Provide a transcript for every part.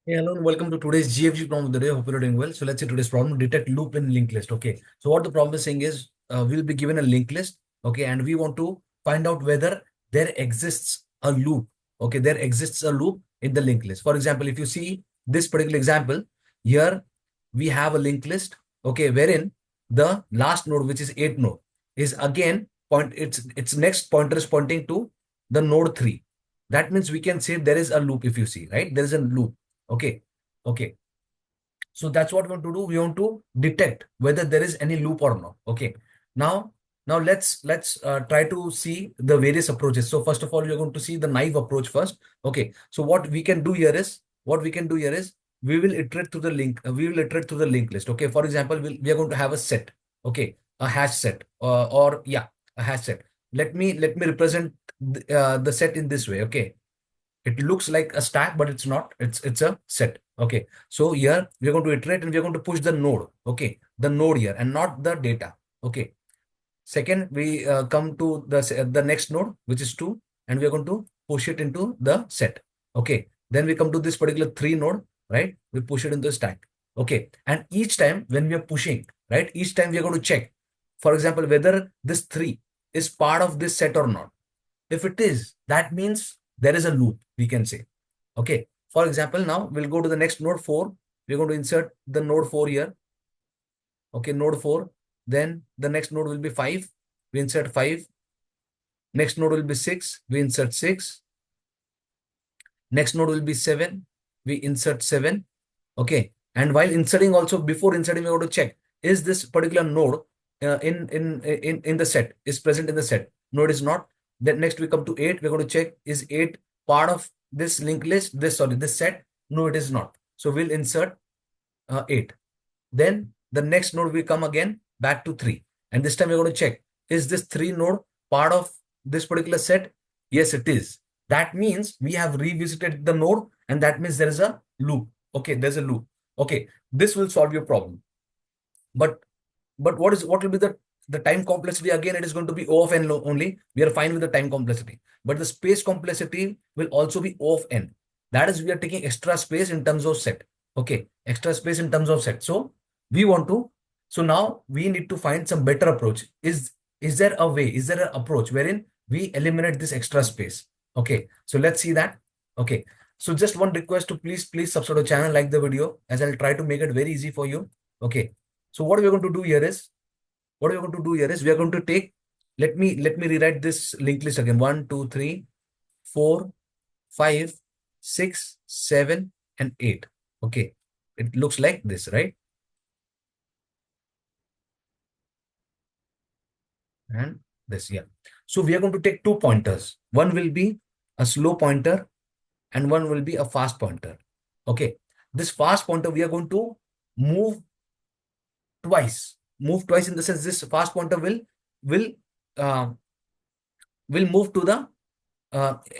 Hey, hello and welcome to today's GFG problem of the day. Hope you're doing well. So let's see today's problem: detect loop in linked list. Okay. So what the problem is saying is we'll be given a linked list. Okay, and we want to find out whether there exists a loop. Okay, there exists a loop in the linked list. For example, if you see this particular example here, we have a linked list. Okay, wherein the last node, which is 8 node, is again point. Its next pointer is pointing to the node 3. That means we can say there is a loop. If you see, right, there is a loop. Okay. Okay. So that's what we want to do. We want to detect whether there is any loop or not. Okay. Now, now let's try to see the various approaches. So first of all, we're going to see the naive approach first. Okay. So what we can do here is we will iterate through the link. We will iterate through the linked list. Okay. For example, we are going to have a set. Okay, a hash set, or yeah, a hash set. Let me represent the set in this way. Okay, it looks like a stack, but it's not. It's a set. Okay. So here we're going to iterate and we're going to push the node. Okay. The node here and not the data. Okay. Second, we come to the next node, which is 2, and we're going to push it into the set. Okay. Then we come to this particular 3 node, right? We push it into the stack. Okay. And each time when we are pushing, right? Each time we are going to check, for example, whether this 3 is part of this set or not. If it is, that means there is a loop, we can say. Okay. For example, now we'll go to the next node 4. We're going to insert the node 4 here. Okay, node 4. Then the next node will be 5. We insert 5. Next node will be 6. We insert 6. Next node will be 7. We insert 7. Okay. And while inserting also, before inserting, we have to check, is this particular node in the set, is present in the set? Node is not. Then next we come to 8. We're going to check, is 8 part of this linked list, this set? No, it is not. So we'll insert 8. Then the next node we come again back to 3. And this time we're going to check, is this 3 node part of this particular set? Yes, it is. That means we have revisited the node, and that means there is a loop. Okay, there's a loop. Okay, this will solve your problem. But what will be the time complexity? Again, it is going to be O of n only. We are fine with the time complexity, but the space complexity will also be O of n. That is, we are taking extra space in terms of set. Okay, extra space in terms of set. So we want to. So now we need to find some better approach. Is there a way? Is there an approach wherein we eliminate this extra space? Okay, so let's see that. Okay, so just one request to please subscribe to the channel, like the video, as I'll try to make it very easy for you. Okay, so what we're going to do here is, we are going to take, let me rewrite this linked list again. 1, 2, 3, 4, 5, 6, 7, and 8. Okay. It looks like this, right? And this, yeah. So we are going to take 2 pointers. One will be a slow pointer and one will be a fast pointer. Okay. This fast pointer, we are going to move twice. Move twice in the sense this fast pointer will uh, will move to the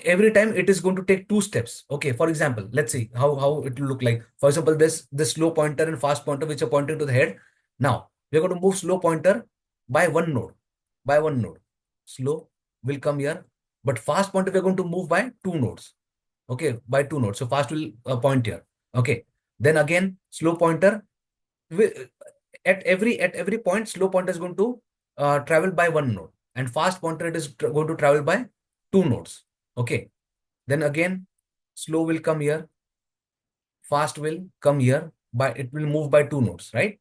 every time it is going to take 2 steps. Okay, for example, let's see how it will look like. For example, this slow pointer and fast pointer, which are pointing to the head. Now we are going to move slow pointer by one node. By one node. Slow will come here, but fast pointer we are going to move by 2 nodes. Okay, by 2 nodes. So fast will point here. Okay, then again slow pointer will, at every point, slow pointer is going to travel by one node, and fast pointer it is going to travel by 2 nodes. Okay, then again slow will come here, fast will come here, by it will move by 2 nodes, right?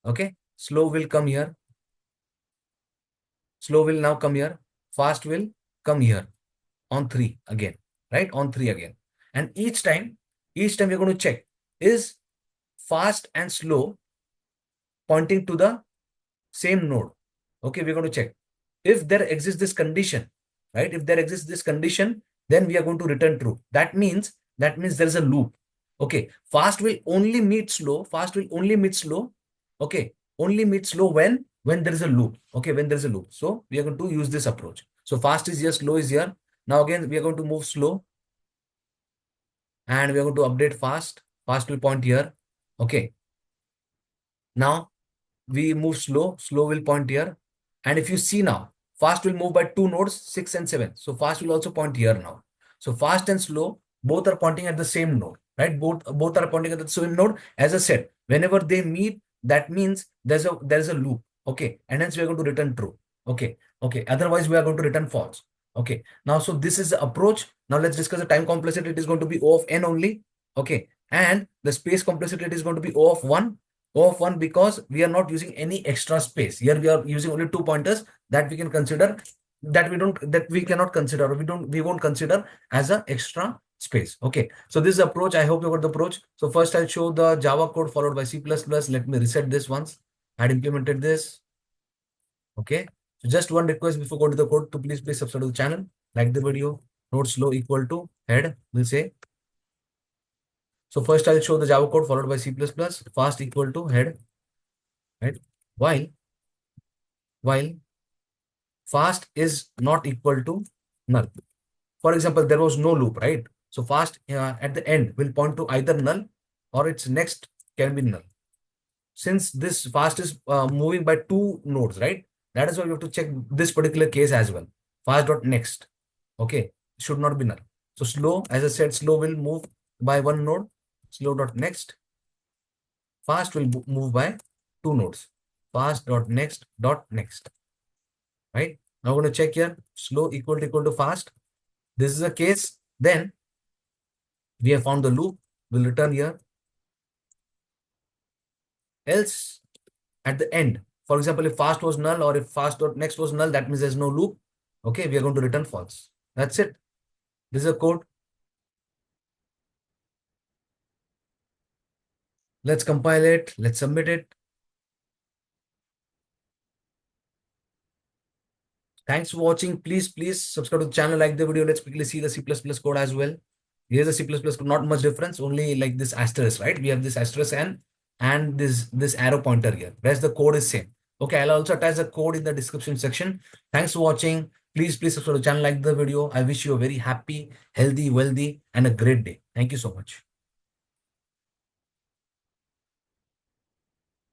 Okay, slow will come here, slow will now come here, fast will come here on 3 again, right? On 3 again. And each time we're going to check, is fast and slow pointing to the same node? Okay, we're going to check. If there exists this condition, right? If there exists this condition, then we are going to return true. That means there's a loop. Okay, fast will only meet slow. Fast will only meet slow. Okay, only meet slow when there is a loop. Okay, when there is a loop. So we are going to use this approach. So fast is here, slow is here. Now again, we are going to move slow, and we are going to update fast. Fast will point here. Okay. Now we move slow. Slow will point here. And if you see now, fast will move by 2 nodes, 6 and 7. So fast will also point here now. So fast and slow both are pointing at the same node. right? Both are pointing at the same node. As I said, whenever they meet, that means there's a loop. Okay, and hence we are going to return true. Okay, okay. Otherwise, we are going to return false. Okay. Now, so this is the approach. Now let's discuss the time complexity. It is going to be O of n only. Okay, and the space complexity it is going to be O of 1. O of 1 because we are not using any extra space. Here we are using only 2 pointers that we can consider, that we cannot consider, or we won't consider as a extra space. Okay, so this is the approach. I hope you got the approach. So first I'll show the Java code followed by C++. Let me reset this once. I had implemented this. Okay, so just one request before going to the code to please subscribe to the channel, like the video, note slow equal to head will say. So first I'll show the Java code followed by C++, fast equal to head, right? While fast is not equal to null. For example, there was no loop, right? So fast at the end will point to either null or its next can be null. Since this fast is moving by 2 nodes, right? That is why we have to check this particular case as well. Fast dot next, okay, should not be null. So slow, as I said, slow will move by 1 node. Slow dot next. Fast will move by 2 nodes. Fast dot next dot next. Right? Now I'm going to check here. Slow equal to fast. This is a case. Then we have found the loop. We'll return here. Else at the end, for example, if fast was null or if fast dot next was null, that means there's no loop. Okay, we are going to return false. That's it. This is a code. Let's compile it. Let's submit it. Thanks for watching. Please subscribe to the channel, like the video. Let's quickly see the C++ code as well. Here's the C++ code, not much difference, only like this asterisk, right? We have this asterisk and this arrow pointer here. Rest the code is same. Okay, I'll also attach the code in the description section. Thanks for watching. Please subscribe to the channel, like the video. I wish you a very happy, healthy, wealthy, and a great day. Thank you so much.